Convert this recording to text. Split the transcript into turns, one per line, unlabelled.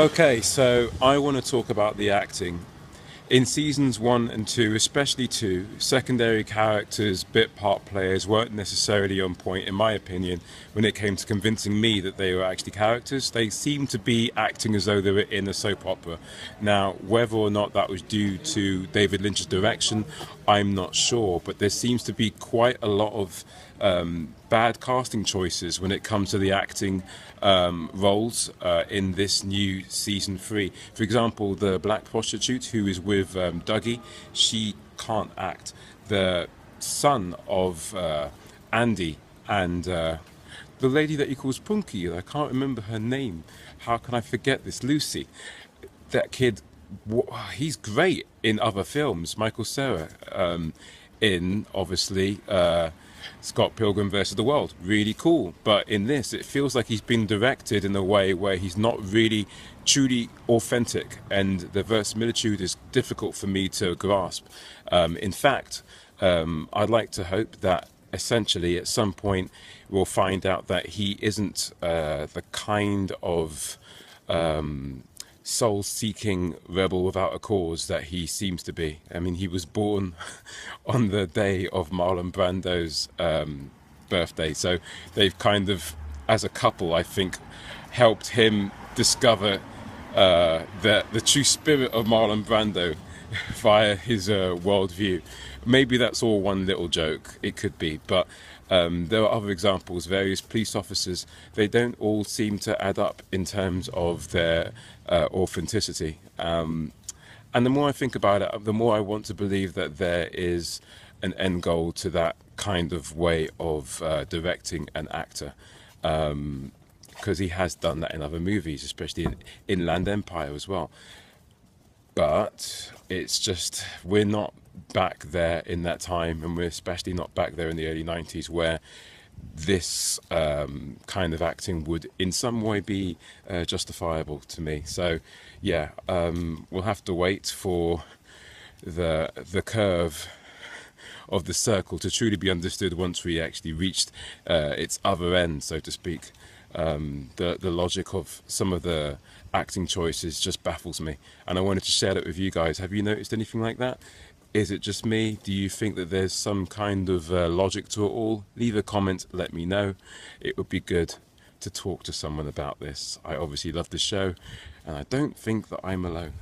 Okay, so I want to talk about the acting. In seasons 1 and 2, especially 2, secondary characters, bit part players weren't necessarily on point, in my opinion, when it came to convincing me that they were actually characters. They seemed to be acting as though they were in a soap opera. Now, whether or not that was due to David Lynch's direction, I'm not sure, but there seems to be quite a lot of bad casting choices when it comes to the acting roles in this new season 3. For example, the black prostitute who is with Dougie, she can't act. The son of Andy and the lady that he calls Punky, I can't remember her name. How can I forget this? Lucy. That kid, he's great in other films. Michael Cera in, obviously, Scott Pilgrim versus the World. Really cool. But in this, it feels like he's been directed in a way where he's not really truly authentic, and the verisimilitude is difficult for me to grasp. In fact, I'd like to hope that essentially at some point we'll find out that he isn't the kind of soul-seeking rebel without a cause that he seems to be. I mean, he was born on the day of Marlon Brando's birthday, so they've kind of, as a couple, I think, helped him discover the true spirit of Marlon Brando via his worldview. Maybe that's all one little joke, it could be, but there are other examples. Various police officers, they don't all seem to add up in terms of their authenticity. And the more I think about it, the more I want to believe that there is an end goal to that kind of way of directing an actor. Because he has done that in other movies, especially in Inland Empire as well. But it's just, we're not back there in that time, and we're especially not back there in the early 90s where this kind of acting would in some way be justifiable to me. So yeah, we'll have to wait for the curve of the circle to truly be understood once we actually reached its other end, so to speak. The logic of some of the acting choices just baffles me, and I wanted to share that with you guys. Have you noticed anything like that? Is it just me? Do you think that there's some kind of logic to it all? Leave a comment, let me know. It would be good to talk to someone about this. I obviously love the show, and I don't think that I'm alone.